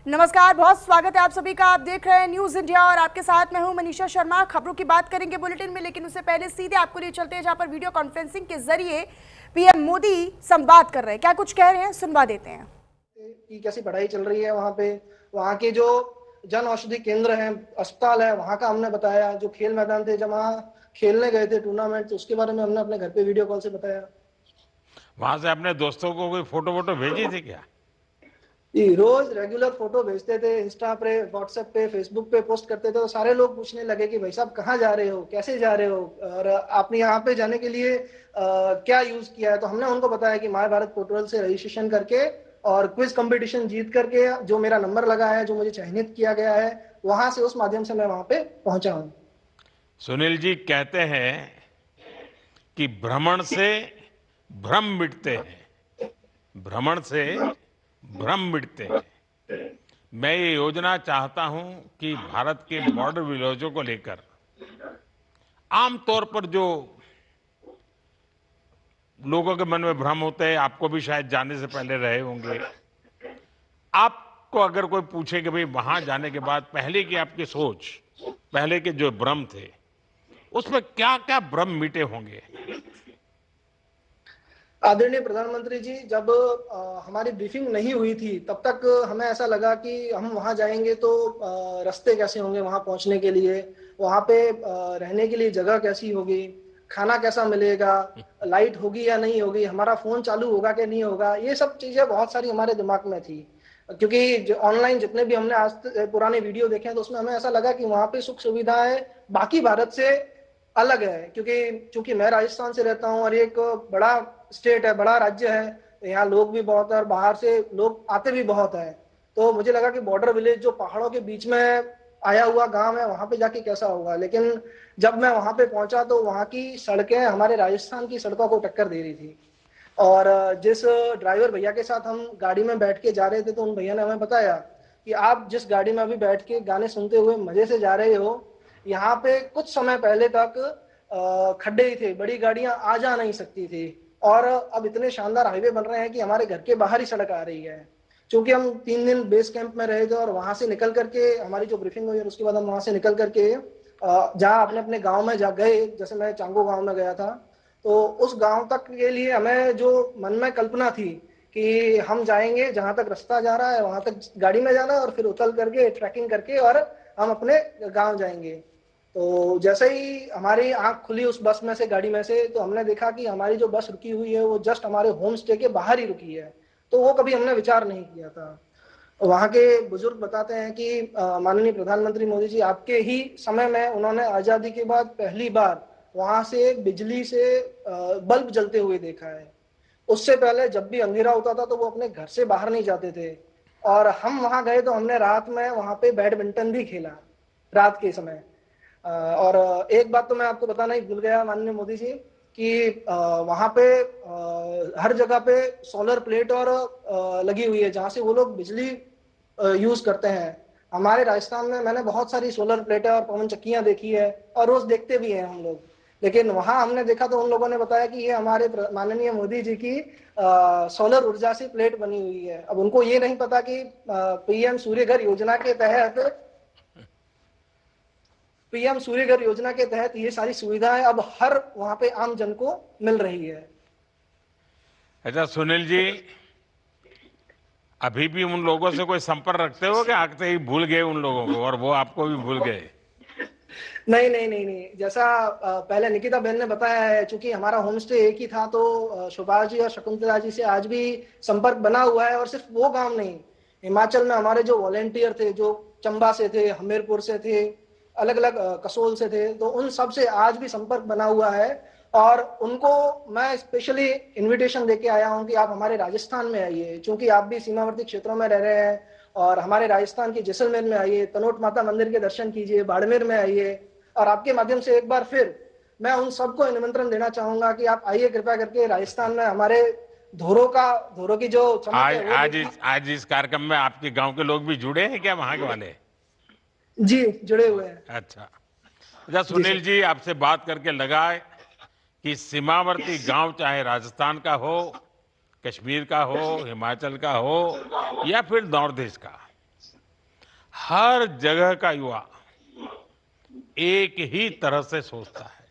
नमस्कार, बहुत स्वागत है आप सभी का। आप देख रहे हैं न्यूज इंडिया और आपके साथ मैं हूं मनीषा शर्मा। खबरों की बात करेंगे बुलेटिन में, लेकिन उससे पहले सीधे आपको लिए चलते हैं जहां पर वीडियो कॉन्फ्रेंसिंग के जरिए पीएम मोदी संवाद कर रहे हैं। क्या कुछ कह रहे हैं, सुनवा देते हैं। कि कैसी पढ़ाई चल रही है वहाँ पे, वहाँ के जो जन औषधि केंद्र हैं, अस्पताल है, वहाँ का हमने बताया। जो खेल मैदान थे, जब वहाँ खेलने गए थे टूर्नामेंट, तो उसके बारे में हमने अपने घर पे वीडियो कॉल से बताया। वहां से अपने दोस्तों को कोई फोटो वोटो भेजी थी क्या? जी, रोज रेगुलर फोटो भेजते थे, इंस्टा पे, व्हाट्सएप पे, फेसबुक पे पोस्ट करते थे। तो सारे लोग पूछने लगे कि भाई साहब कहाँ जा रहे हो, कैसे जा रहे हो, और आपने यहाँ पे जाने के लिए क्या यूज किया है। तो हमने उनको बताया कि माय भारत पोर्टल से रजिस्ट्रेशन करके और क्विज कंपटीशन जीत करके जो मेरा नंबर लगा है, जो मुझे चयनित किया गया है, वहां से, उस माध्यम से मैं वहां पे पहुंचा हूँ। सुनील जी कहते हैं कि भ्रमण से भ्रम मिटते हैं, भ्रमण से भ्रम मिटते हैं। मैं ये योजना चाहता हूं कि भारत के बॉर्डर विलेजों को लेकर आमतौर पर जो लोगों के मन में भ्रम होते हैं, आपको भी शायद जाने से पहले रहे होंगे, आपको अगर कोई पूछे कि भाई वहां जाने के बाद पहले की आपकी सोच, पहले के जो भ्रम थे, उसमें क्या क्या भ्रम मिटे होंगे? आदरणीय प्रधानमंत्री जी, जब हमारी ब्रीफिंग नहीं हुई थी, तब तक हमें ऐसा लगा कि हम वहां जाएंगे तो रास्ते कैसे होंगे वहां पहुंचने के लिए, वहां पे रहने के लिए जगह कैसी होगी, खाना कैसा मिलेगा, लाइट होगी या नहीं होगी, हमारा फोन चालू होगा कि नहीं होगा। ये सब चीजें बहुत सारी हमारे दिमाग में थी, क्योंकि ऑनलाइन जितने भी हमने आज पुराने वीडियो देखे हैं, तो उसमें हमें ऐसा लगा कि वहां पे सुख सुविधाएं बाकी भारत से अलग है। क्योंकि चूंकि मैं राजस्थान से रहता हूँ और एक बड़ा स्टेट है, बड़ा राज्य है, तो यहाँ लोग भी बहुत है और बाहर से लोग आते भी बहुत है। तो मुझे लगा कि बॉर्डर विलेज जो पहाड़ों के बीच में आया हुआ गांव है, वहां पे जाके कैसा होगा। लेकिन जब मैं वहां पे पहुंचा तो वहां की सड़कें हमारे राजस्थान की सड़कों को टक्कर दे रही थी। और जिस ड्राइवर भैया के साथ हम गाड़ी में बैठ के जा रहे थे, तो उन भैया ने हमें बताया कि आप जिस गाड़ी में अभी बैठ के गाने सुनते हुए मजे से जा रहे हो, यहाँ पे कुछ समय पहले तक खड्डे ही थे, बड़ी गाड़ियां आ जा नहीं सकती थी। और अब इतने शानदार हाईवे बन रहे हैं कि हमारे घर के बाहर ही सड़क आ रही है। क्योंकि हम 3 दिन बेस कैंप में रहे थे और वहां से निकल करके हमारी जो ब्रीफिंग हुई, और उसके बाद हम वहां से निकल करके जहाँ अपने अपने गांव में जा गए, जैसे मैं चांगो गांव में गया था, तो उस गांव तक के लिए हमें जो मन में कल्पना थी कि हम जाएंगे, जहां तक रास्ता जा रहा है वहां तक गाड़ी में जाना, और फिर उतर करके ट्रैकिंग करके और हम अपने गांव जाएंगे। तो जैसे ही हमारी आंख खुली उस बस में से, गाड़ी में से, तो हमने देखा कि हमारी जो बस रुकी हुई है वो जस्ट हमारे होम स्टे के बाहर ही रुकी है। तो वो कभी हमने विचार नहीं किया था। वहाँ के बुजुर्ग बताते हैं कि माननीय प्रधानमंत्री मोदी जी, आपके ही समय में उन्होंने आजादी के बाद पहली बार वहां से बिजली से बल्ब जलते हुए देखा है। उससे पहले जब भी अंधेरा होता था तो वो अपने घर से बाहर नहीं जाते थे। और हम वहां गए तो हमने रात में वहां पे बैडमिंटन भी खेला, रात के समय। और एक बात तो मैं आपको बताना ही भूल गया माननीय मोदी जी, कि वहां पे हर जगह पे सोलर प्लेट और लगी हुई है, जहां से वो लोग बिजली यूज करते हैं। हमारे राजस्थान में मैंने बहुत सारी सोलर प्लेटें और पवन चक्कियां देखी है, और रोज देखते भी हैं हम लोग। लेकिन वहां हमने देखा तो उन लोगों ने बताया कि ये हमारे माननीय मोदी जी की सोलर ऊर्जा से प्लेट बनी हुई है। अब उनको ये नहीं पता कि पीएम सूर्य घर योजना के तहत ये सारी सुविधाएं अब हर वहां पे आम जन को मिल रही है। अच्छा सुनील जी, अभी भी उन लोगों से कोई संपर्क रखते हो कि आते ही भूल गए उन लोगों को और वो आपको भी भूल गए? नहीं नहीं नहीं नहीं, जैसा पहले निकिता बहन ने बताया है, चूंकि हमारा होम स्टे एक ही था, तो सुभाष जी और शकुंतला जी से आज भी संपर्क बना हुआ है। और सिर्फ वो गांव नहीं, हिमाचल में हमारे जो वॉलेंटियर थे, जो चंबा से थे, हमीरपुर से थे, अलग अलग कसोल से थे, तो उन सब से आज भी संपर्क बना हुआ है। और उनको मैं स्पेशली इनविटेशन देके आया हूं कि आप हमारे राजस्थान में आइए, क्योंकि आप भी सीमावर्ती क्षेत्रों में रह रहे हैं। और हमारे राजस्थान के जैसलमेर में आइए, तनोट माता मंदिर के दर्शन कीजिए, बाड़मेर में आइए। और आपके माध्यम से एक बार फिर मैं उन सबको निमंत्रण देना चाहूंगा कि आप आइए कृपया करके राजस्थान में, हमारे धोरों की जो चमक आज है वो आज देखिए। आज इस कार्यक्रम में आपके गांव के लोग भी जुड़े हैं क्या, वहां के वाले? जी, जुड़े हुए हैं। अच्छा। अच्छा जी सुनील सर। जी, आपसे बात करके लगा कि सीमावर्ती गांव चाहे राजस्थान का हो, कश्मीर का हो, हिमाचल का हो या फिर नॉर्थ ईस्ट का, हर जगह का युवा एक ही तरह से सोचता है।